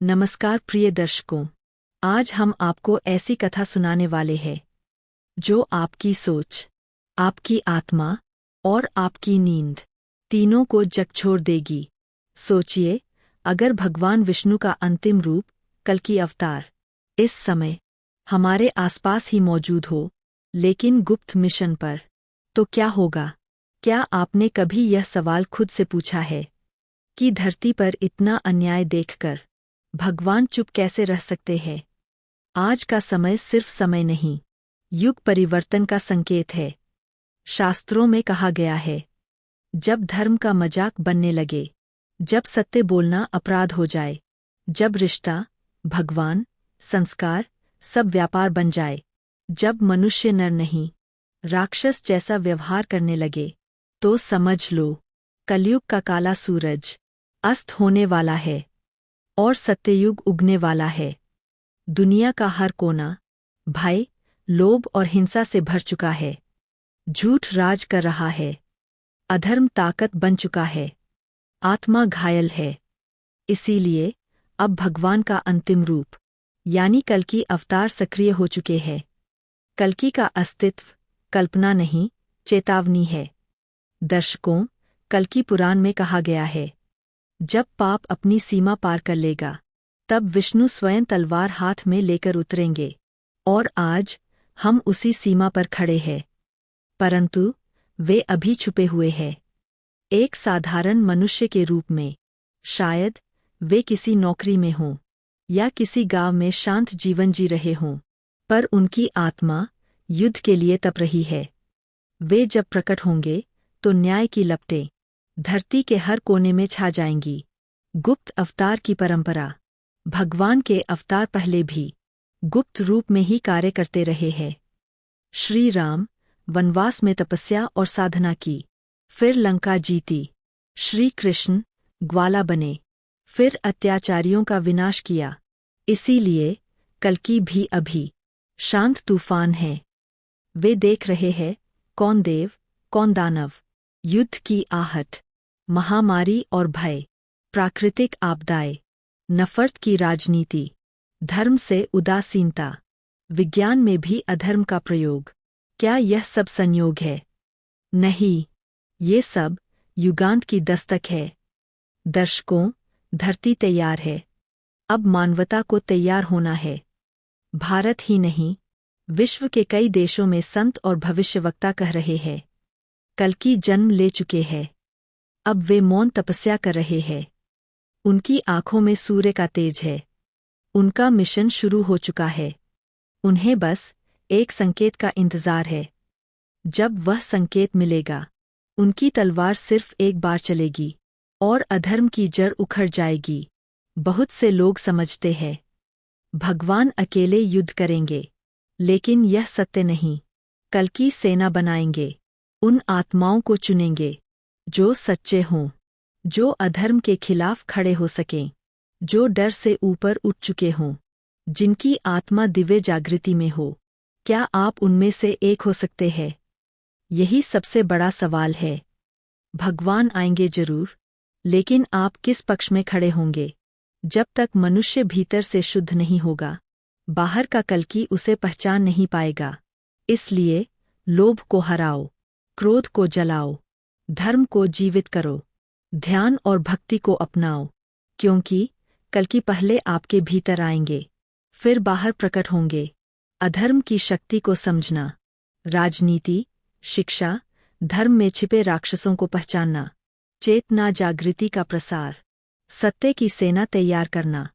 नमस्कार प्रिय दर्शकों। आज हम आपको ऐसी कथा सुनाने वाले हैं जो आपकी सोच, आपकी आत्मा और आपकी नींद तीनों को झकझोर देगी। सोचिए, अगर भगवान विष्णु का अंतिम रूप कल्कि अवतार इस समय हमारे आसपास ही मौजूद हो, लेकिन गुप्त मिशन पर, तो क्या होगा? क्या आपने कभी यह सवाल खुद से पूछा है कि धरती पर इतना अन्याय देखकर भगवान चुप कैसे रह सकते हैं? आज का समय सिर्फ समय नहीं, युग परिवर्तन का संकेत है। शास्त्रों में कहा गया है, जब धर्म का मजाक बनने लगे, जब सत्य बोलना अपराध हो जाए, जब रिश्ता, भगवान, संस्कार सब व्यापार बन जाए, जब मनुष्य नर नहीं राक्षस जैसा व्यवहार करने लगे, तो समझ लो, कलयुग का काला सूरज अस्त होने वाला है और सत्ययुग उगने वाला है। दुनिया का हर कोना भय, लोभ और हिंसा से भर चुका है। झूठ राज कर रहा है, अधर्म ताकत बन चुका है, आत्मा घायल है। इसीलिए अब भगवान का अंतिम रूप यानी कल्कि अवतार सक्रिय हो चुके हैं। कल्कि का अस्तित्व कल्पना नहीं, चेतावनी है। दर्शकों, कल्कि पुराण में कहा गया है, जब पाप अपनी सीमा पार कर लेगा, तब विष्णु स्वयं तलवार हाथ में लेकर उतरेंगे। और आज हम उसी सीमा पर खड़े हैं, परंतु वे अभी छुपे हुए हैं, एक साधारण मनुष्य के रूप में। शायद वे किसी नौकरी में हों या किसी गांव में शांत जीवन जी रहे हों, पर उनकी आत्मा युद्ध के लिए तप रही है। वे जब प्रकट होंगे तो न्याय की लपटें धरती के हर कोने में छा जाएंगी। गुप्त अवतार की परंपरा। भगवान के अवतार पहले भी गुप्त रूप में ही कार्य करते रहे हैं। श्री राम वनवास में तपस्या और साधना की, फिर लंका जीती। श्री कृष्ण ग्वाला बने, फिर अत्याचारियों का विनाश किया। इसीलिए कल्कि भी अभी शांत तूफान है। वे देख रहे हैं कौन देव कौन दानव, युद्ध की आहट, महामारी और भय, प्राकृतिक आपदाएं, नफरत की राजनीति, धर्म से उदासीनता, विज्ञान में भी अधर्म का प्रयोग। क्या यह सब संयोग है? नहीं, ये सब युगांत की दस्तक है। दर्शकों, धरती तैयार है, अब मानवता को तैयार होना है। भारत ही नहीं, विश्व के कई देशों में संत और भविष्यवक्ता कह रहे हैं, कल्कि जन्म ले चुके हैं। अब वे मौन तपस्या कर रहे हैं। उनकी आंखों में सूर्य का तेज है। उनका मिशन शुरू हो चुका है। उन्हें बस एक संकेत का इंतजार है। जब वह संकेत मिलेगा, उनकी तलवार सिर्फ एक बार चलेगी और अधर्म की जड़ उखड़ जाएगी। बहुत से लोग समझते हैं भगवान अकेले युद्ध करेंगे, लेकिन यह सत्य नहीं। कल्कि सेना बनाएंगे, उन आत्माओं को चुनेंगे जो सच्चे हों, जो अधर्म के खिलाफ खड़े हो सकें, जो डर से ऊपर उठ चुके हों, जिनकी आत्मा दिव्य जागृति में हो। क्या आप उनमें से एक हो सकते हैं? यही सबसे बड़ा सवाल है। भगवान आएंगे जरूर, लेकिन आप किस पक्ष में खड़े होंगे? जब तक मनुष्य भीतर से शुद्ध नहीं होगा, बाहर का कल्कि उसे पहचान नहीं पाएगा। इसलिए लोभ को हराओ, क्रोध को जलाओ, धर्म को जीवित करो, ध्यान और भक्ति को अपनाओ, क्योंकि कल्कि पहले आपके भीतर आएंगे, फिर बाहर प्रकट होंगे। अधर्म की शक्ति को समझना, राजनीति, शिक्षा, धर्म में छिपे राक्षसों को पहचानना, चेतना जागृति का प्रसार, सत्य की सेना तैयार करना,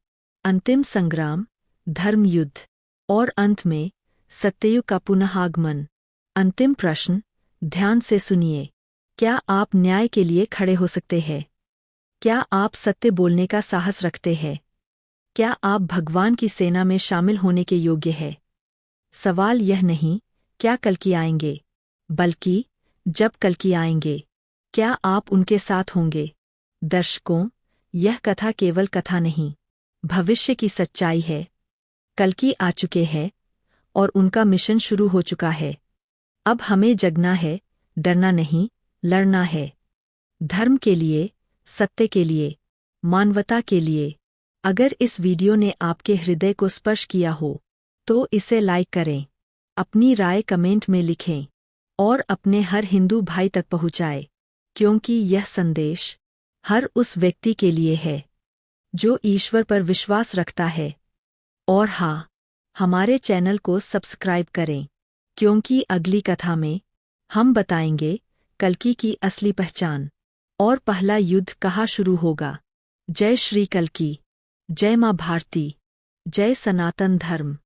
अंतिम संग्राम, धर्म युद्ध, और अंत में सत्ययुग का पुनः आगमन। अंतिम प्रश्न, ध्यान से सुनिए। क्या आप न्याय के लिए खड़े हो सकते हैं? क्या आप सत्य बोलने का साहस रखते हैं? क्या आप भगवान की सेना में शामिल होने के योग्य हैं? सवाल यह नहीं क्या कल्कि आएंगे, बल्कि जब कल्कि आएंगे, क्या आप उनके साथ होंगे? दर्शकों, यह कथा केवल कथा नहीं, भविष्य की सच्चाई है। कल्कि आ चुके हैं और उनका मिशन शुरू हो चुका है। अब हमें जगना है, डरना नहीं, लड़ना है। धर्म के लिए, सत्य के लिए, मानवता के लिए। अगर इस वीडियो ने आपके हृदय को स्पर्श किया हो तो इसे लाइक करें, अपनी राय कमेंट में लिखें और अपने हर हिंदू भाई तक पहुंचाएं, क्योंकि यह संदेश हर उस व्यक्ति के लिए है जो ईश्वर पर विश्वास रखता है। और हाँ, हमारे चैनल को सब्सक्राइब करें, क्योंकि अगली कथा में हम बताएंगे कल्कि की असली पहचान और पहला युद्ध कहाँ शुरू होगा। जय श्री कल्कि, जय माँ भारती, जय सनातन धर्म।